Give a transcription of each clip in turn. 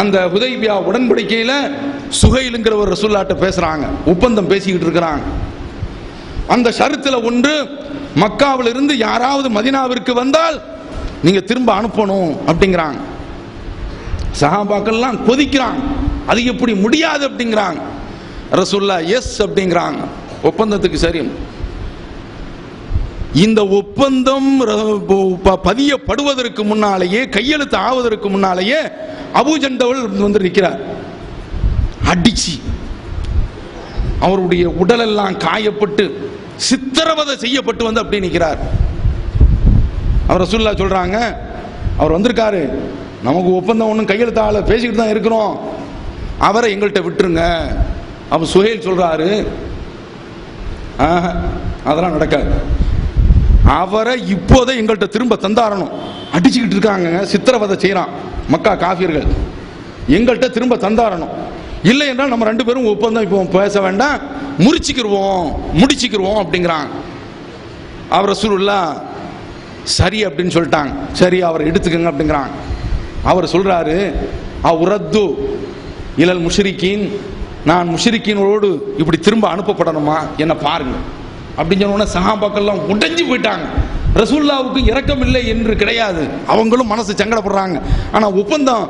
அந்த ஹுதைபியா உடன்படிக்கையில சுஹைலுங்கிற ஒரு ரசூலுல்லாஹ்ட்ட பேசுறாங்க, ஒப்பந்தம் பேசிக்கிட்டு இருக்கிறாங்க. அந்த ஷரத்துல ஒன்று, மக்காவில் இருந்து யாராவது மதீனாவிற்கு வந்தால் நீங்க திரும்ப அனுப்பணும் அப்படிங்கிறாங்க. சஹாபாக்கள்லாம் கொதிக்கிறாங்க, அது எப்படி முடியாது அப்படிங்கிறாங்க. ரசூலுல்லாஹ் எஸ் அப்படிங்கிறாங்க, ஒப்பந்தத்துக்கு சரி. இந்த ஒப்பந்தம் பதியப்படுவதற்கு முன்னாலேயே, கையெழுத்து ஆவதற்கு முன்னாலேயே அபூ ஜந்தல் வந்து நிற்கிறார். அடிச்சு அவருடைய உடலெல்லாம் காயப்பட்டு சித்திரவதை செய்யப்பட்டு வந்து அப்படி நிற்கிறார். அவர் ரசூலுல்லாஹ் சொல்றாங்க, அவர் வந்திருக்காரு, நமக்கு ஒப்பந்தம் ஒன்றும் கையெழுத்தால பேசிக்கிட்டு தான் இருக்கிறோம், அவரை எங்கள்கிட்ட விட்டுருங்க. அப்ப சுஹைல் சொல்றாரு, அதெல்லாம் நடக்காது, அவரை இப்போதே எங்கள்கிட்ட திரும்ப தந்தாரணும். அடிச்சுக்கிட்டு இருக்காங்க, சித்திரவதை செய்யறான் மக்கா காஃபியர்கள், எங்கள்கிட்ட திரும்ப தந்தாரணும். இல்லை என்றால் நம்ம ரெண்டு பேரும் ஒப்பந்தம் இப்போ பேச வேண்டாம், முடிச்சுக்கிருவோம் அப்படிங்கிறாங்க. அவர் ரசூலுல்லாஹ் சரி அப்படின்னு சொல்லிட்டாங்க. சரி, அவரை எடுத்துக்கங்க அப்படிங்கிறாங்க. அவர் சொல்றாரு, உரத்து இலல் முஷ்ரிக்கீன், நான் முஷ்ரிக்கீனோடு இப்படி திரும்ப அனுப்பப்படணுமா, என்ன பாருங்க அப்படின்னு சொன்ன சஹாபாக்கள்லாம் உடைஞ்சு போயிட்டாங்க. ரசூலுல்லாஹ்வுக்கு இரக்கம் இல்லை என்று கிடையாது, அவங்களும் மனசு சங்கடப்படுறாங்க. ஆனா ஒப்பந்தம்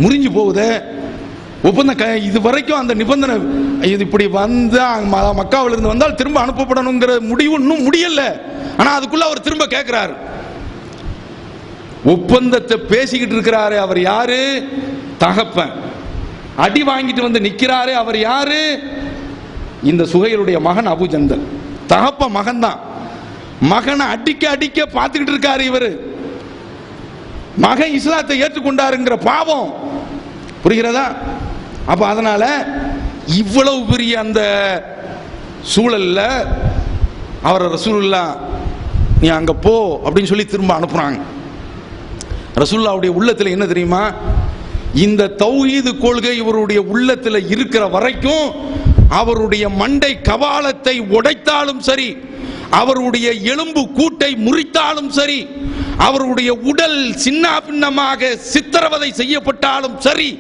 முறிஞ்சு போகுது. ஒப்பந்தம் இது வரைக்கும் அந்த நிபந்தனை, இது இப்படி வந்து மக்காவில் இருந்து வந்தால் திரும்ப அனுப்பப்படணுங்கிற முடிவு இன்னும் முடியல. ஆனா அதுக்குள்ள அவர் திரும்ப கேட்கிறாரு, ஒப்பந்தத்தை பேசிக்கிட்டு இருக்கிறாரு. அவர் யாரு? தகப்பன். அடி வாங்கிட்டு வந்து நிக்கிறாரு. அவர் யாரு? இந்த சுஹைலுடைய மகன் அபூ ஜந்தல். தகப்ப மகன் தான். மகனை அடிக்க அடிக்க பார்த்துக்கிட்டு இருக்காரு இவரு. மகன் இஸ்லாத்தை ஏற்றுக்கொண்டாருங்கிற பாவம் புரிகிறதா? அப்ப அதனால இவ்வளவு பெரிய அந்த சூழல்ல அவர் ரசூலுல்லாஹ் நீ அங்க போ அப்படின்னு சொல்லி திரும்ப அனுப்புறாங்க. ரசூலுல்லாஹ்வுடைய உள்ளத்துல என்ன தெரியுமா, இந்த தௌஹீது கொள்கை இவருடைய உள்ளத்துல இருக்கிற வரைக்கும் அவருடைய மண்டை கபாலத்தை உடைத்தாலும் சரி, அவருடைய எலும்பு கூட்டை முறித்தாலும் சரி, அவருடைய உடல் சின்ன பின்னமாக சித்திரவதை செய்யப்பட்டாலும் சரி,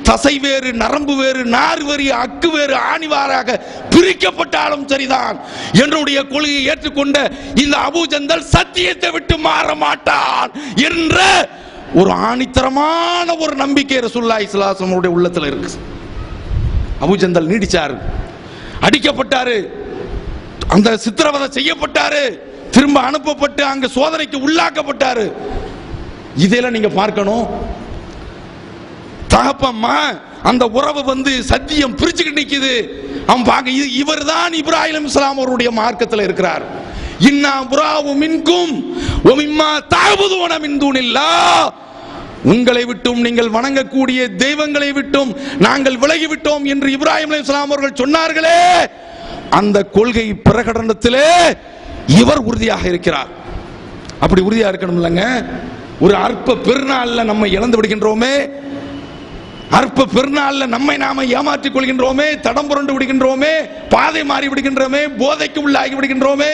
தசை வேறு நரம்பு வேறு நார் வேறு அக்கு வேறு ஆணிவாராக பிரிக்கப்பட்டாலும் சரிதான், என்னுடைய கொள்கையை ஏற்றுக்கொண்ட இந்த அபூ ஜந்தல் சத்தியத்தை விட்டு மாற மாட்டான் என்ற ஒரு ஆணித்தரமான ஒரு நம்பிக்கை ரசூலுல்லாஹி ஸல்லல்லாஹு அலைஹி வஸல்லம் உள்ளத்துல இருக்கு. அபூ ஜந்தல் நீடிச்சாரு, அடிக்கப்பட்டாரு, அந்த சித்திரவதை செய்யப்பட்டாரு, திரும்ப அனுப்பப்பட்டு அங்க சோதனைக்கு உள்ளாக்கப்பட்டாரு. இதெல்லாம் நீங்க பார்க்கணும். தகப்பம்மா அந்த உறவு வந்து சத்தியம் பிரிச்சுக்கிட்டு நிக்குது. அவன் பார்க்க இவர் தான் இப்ராஹிம் அலைஹிஸ்ஸலாம் அவருடைய மார்க்கத்தில் இருக்கிறார். இன்னா புராவு மின்கும் வ மிம்மா தஅபுதுன மின் தூனில்லாஹ், உங்களை விட்டும் நீங்கள் வணங்கக்கூடிய தெய்வங்களை விட்டும் நாங்கள் விலகி விட்டோம் என்று இப்ராஹிம் அலைஹிஸ்ஸலாம் அவர்கள் சொன்னார்களே, அந்த கொள்கை பிரகடனத்திலே இவர் உறுதியாக இருக்கிறார். அப்படி உறுதியாக இருக்கணும் இல்லைங்க. ஒரு அற்ப பெருநாள்ல நம்ம இழந்து விடுகின்றோமே, அற்ப பெருநாள்ல நம்மை நாம ஏமாற்றிக் கொள்கின்றோமே, தடம் புரண்டு விடுகின்றோமே, பாதை மாறி விடுகின்றோமே, போதைக்கு உள்ளாகி விடுகின்றோமே.